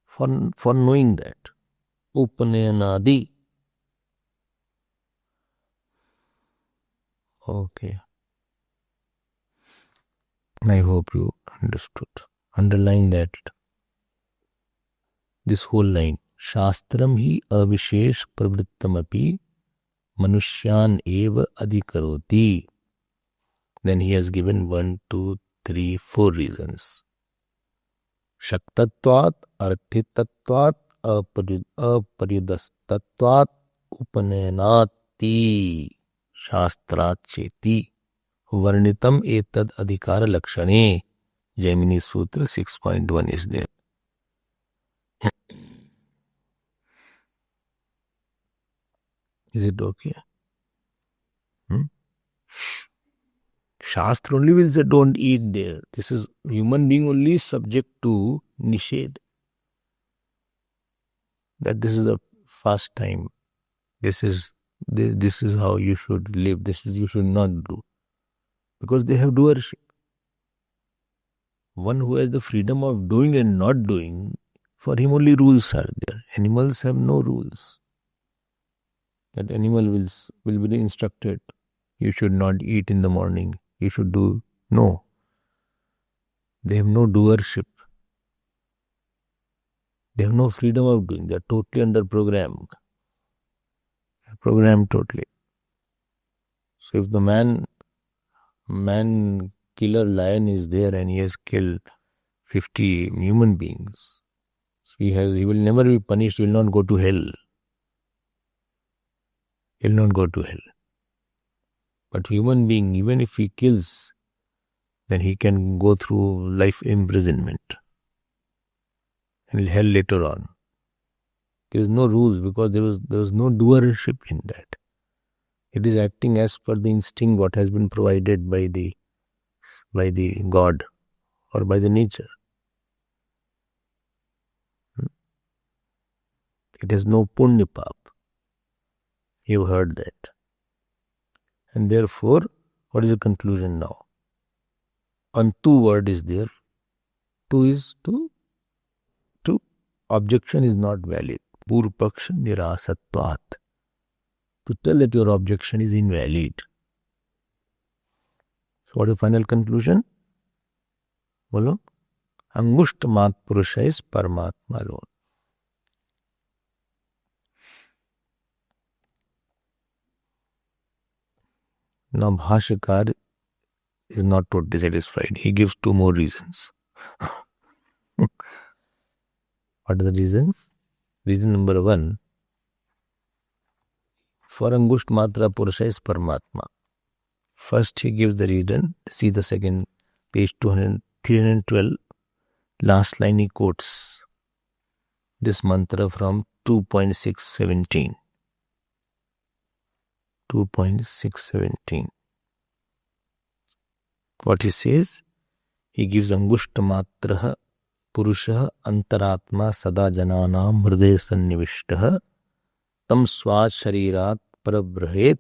[SPEAKER 1] For knowing that. Upanayanadi. Okay. I hope you understood. Underline that. This whole line. Shastram hi avishesh pravrittamapi manushyan eva adhikaroti. Then he has given 1, 2, 3, 4 reasons. Shaktatvat, Arthitatvat, Aparyudastatvat, Upanayanati, Shastrat cheti. Varnitam etad adhikara lakshane. Jaimini Sutra 6.1 is there. Is it okay? Shastra only will say don't eat there. This is human being only subject to nished. That this is the first time. This is how you should live. This is you should not do. Because they have doership. One who has the freedom of doing and not doing, for him only rules are there. Animals have no rules. That animal will be instructed. You should not eat in the morning. You should do. No. They have no doership. They have no freedom of doing. They are totally under programmed. Programmed totally. So if the man killer lion is there and he has killed 50 human beings, he will never be punished. He will not go to hell. He will not go to hell. But human being, even if he kills, then he can go through life imprisonment and hell later on. There is no rules because there was no doership in that. It is acting as per the instinct what has been provided by the God or by the nature. It has no punya pap. You heard that. And therefore, what is the conclusion now? On 2 word is there. 2 is to objection is not valid. Purpaksha nirasatvat. To tell that your objection is invalid. So what is the final conclusion? Bolo? Angushtamat purusha is Paramatma alone. Now Bhashyakar is not totally satisfied. He gives 2 more reasons. What are the reasons? Reason number 1. For Angusht Matra Purusha is Paramatma. First he gives the reason. See the second page 312. Last line he quotes this mantra from 2.617. 2.617. What he says? He gives Angushtamatra Purusha Antaratma Sada Jananam Hriday Sannivishtaha Tam Swat Sharirat Parabrahet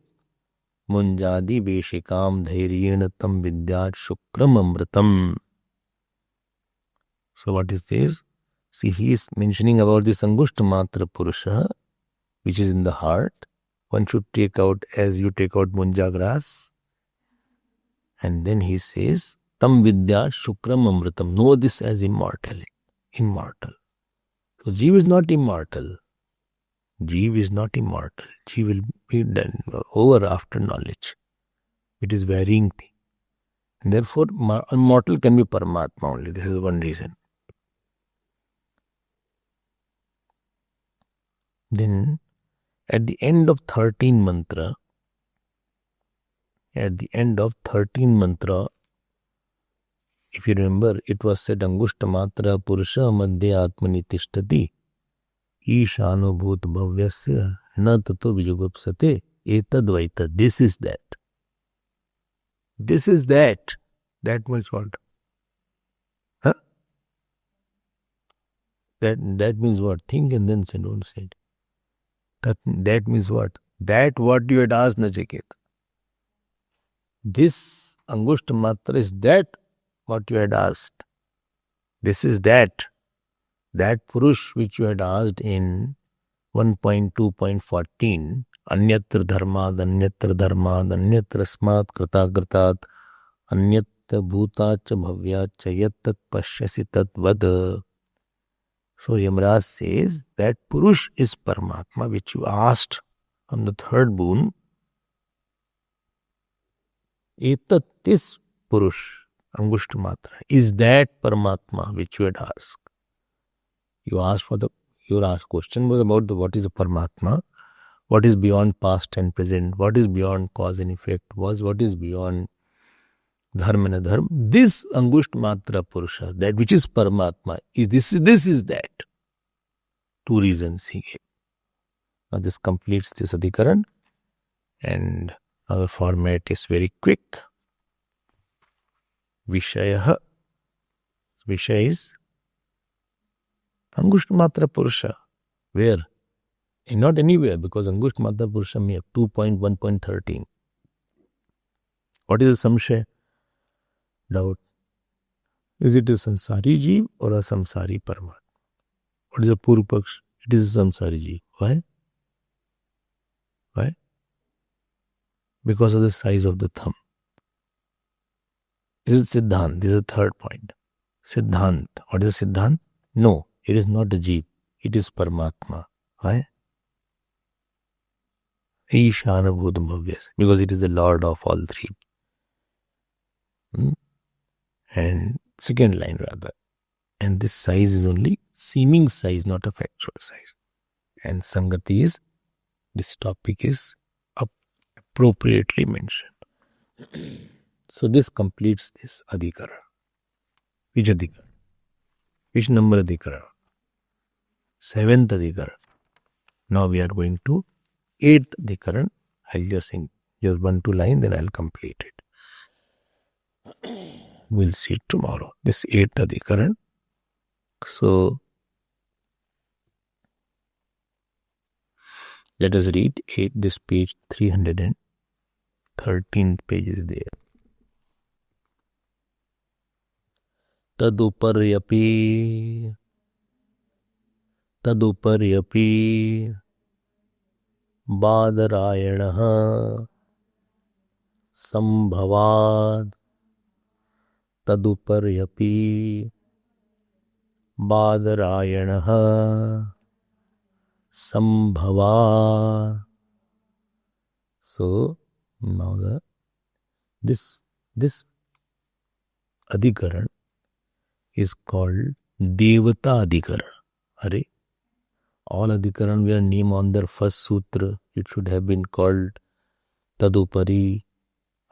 [SPEAKER 1] Munjadi Veshikam Dhairyena Tam Vidyat Shukram Amritam. So what is this? See, he is mentioning about this Angushtamatra Purusha, which is in the heart. One should take out as you take out munja grass. And then he says, Tam Vidya Shukram Amritam. Know this as immortal. So Jeev is not immortal. Jeev is not immortal. Jeev will be done over after knowledge. It is varying thing. And therefore, immortal can be Paramatma only. This is one reason. Then, at the end of 13 mantra, if you remember, it was said, Angushta Matra Purusha Madhya Atmani Tishtati Ishano Bhut Bhavyasya Na Tato Vijugupsate Etadvaita. This is that. This is that. That much what? Huh? That means what? Think and then say, don't say it. That means what? That what you had asked, Nachiket. This Angushta Matra is that what you had asked. This is that. That Purush which you had asked in 1.2.14, Anyatra Dharmad, Anyatra Smat Krata Kratat, Anyatra Bhutacha Bhavyacha Yattat Pashyasi Tat Vad. So Yamaraj says that Purush is Paramatma which you asked on the third boon. Etat, this Purush, Angushta Matra, is that Paramatma which you had asked. You asked your asked question was about what is a Paramatma, what is beyond past and present, what is beyond cause and effect, what is beyond dharma and adharma. This Angushta Matra Purusha, that which is Paramatma, this is that. Two reasons he gave. Now this completes this adhikaran, and our format is very quick. Vishaya. Vishaya is Angushta Matra Purusha. Where? Not anywhere, because Angushta Matra Purusha may have 2.1.13. What is a samshaya? Doubt. Is it a samsari jeev or a samsari Paramatma? What is a Purupaksh? It is a samsari jeev. Why? Why? Because of the size of the thumb. This is Siddhant. This is the third point. Siddhant. What is a Siddhant? No, it is not a jeev. It is Paramatma. Why? Ishana Bhutam Bhavyas. Because it is the Lord of all three. And second line rather. And this size is only seeming size, not a factual size. And Sangati is, this topic is appropriately mentioned. So this completes this adhikara. Which adhikara? Which number adhikara? 7th adhikara. Now we are going to 8th adhikaran. I'll just sing just 1-2 lines, then I'll complete it. We'll see it tomorrow. This 8th adhikaran. So let us read this page 313 pages there. Taduparyapi Badarayanaha Sambhavad Taduparyapi Badarayanaha Sambhava. So now this adhikaran is called Devata Adhikaran. Hare. All adhikaran were named on their first sutra. It should have been called Tadupari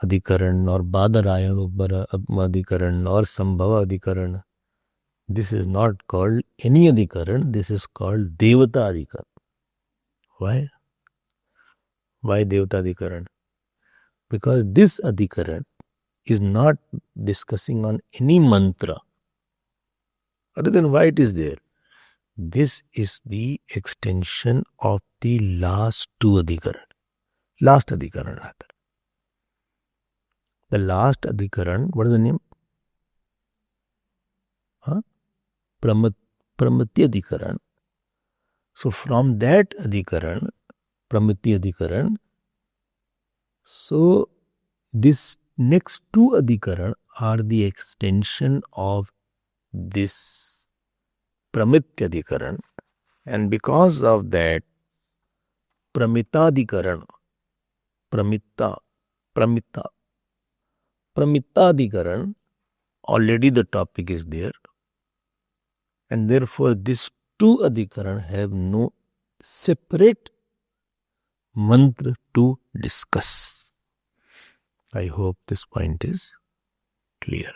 [SPEAKER 1] Adhikaran or Badarayana Adhikaran or Sambhava Adhikaran. This is not called any adhikaran. This is called Devata Adhikaran. Why? Why Devata Adhikaran? Because this adhikaran is not discussing on any mantra. Other than why it is there. This is the extension of the last two adhikaran. Last adhikaran rather. The last adhikaran, what is the name? Pramati adhikaran. So from that adhikaran, Pramati adhikaran, so this next two adhikaran are the extension of this Pramitya adhikaran, and because of that Pramita adhikaran, Pramita Pramitadikaran, already the topic is there. And therefore, these two adhikaran have no separate mantra to discuss. I hope this point is clear.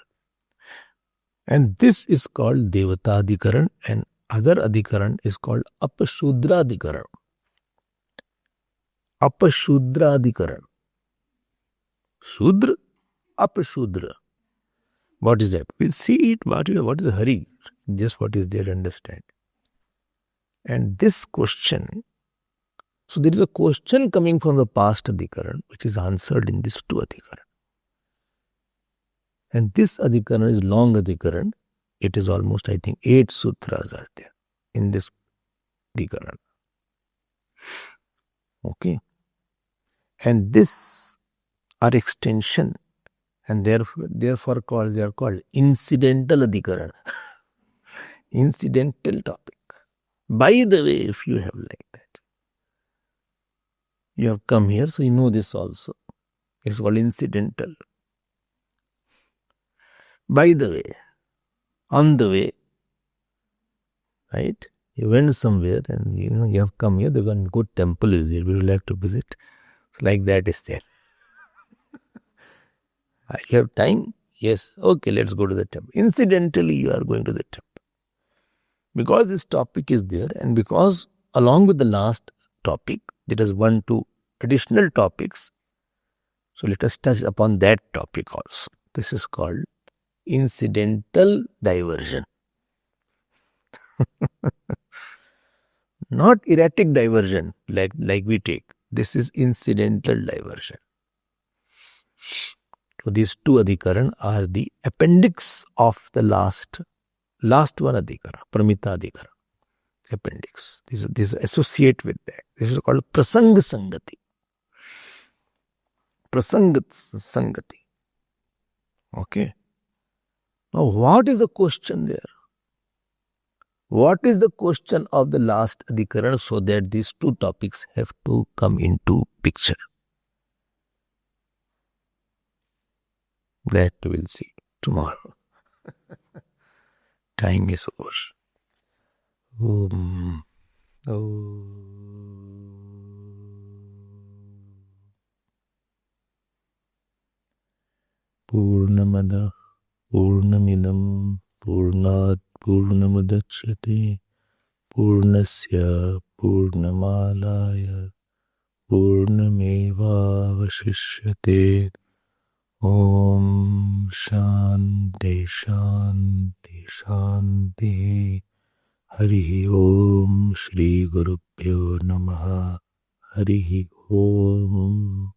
[SPEAKER 1] And this is called Devatadikaran, and other adhikaran is called Apashudradikaran. Apashudradikaran. Shudra, Apashudra. What is that? We'll see it. What is the hurry? Just what is there, understand. And this question, so there is a question coming from the past adhikaran, which is answered in this two adhikaran. And this adhikaran is long adhikaran. It is almost, I think, 8 sutras are there in this adhikaran. Okay. And this are extension, and therefore they are called incidental adhikaran. Incidental topic. By the way, if you have like that, you have come here, so you know this also. It's called incidental. By the way, on the way, right? You went somewhere and you have come here, the one good temple is there, we would like to visit. So like that is there. You have time? Yes. Okay, let's go to the temple. Incidentally, you are going to the temple. Because this topic is there, and because along with the last topic, there is 1-2 additional topics. So let us touch upon that topic also. This is called incidental diversion. Not erratic diversion like we take. This is incidental diversion. So these two adhikaran are the appendix of the last one adhikara, Pramita adhikara. Appendix. These associate with that. This is called Prasanga Sangati. Prasanga Sangati. Okay. Now what is the question there? What is the question of the last adhikaran, so that these two topics have to come into picture? That we'll see tomorrow. Time is over. Purnamada Purnamidam Purnat Purnamudachyate Purnasya Purnamalaya Purnamevavashishyate. Om Shanti Shanti Shanti. Hari Om Shri Gurubhyo Namaha. Hari Om.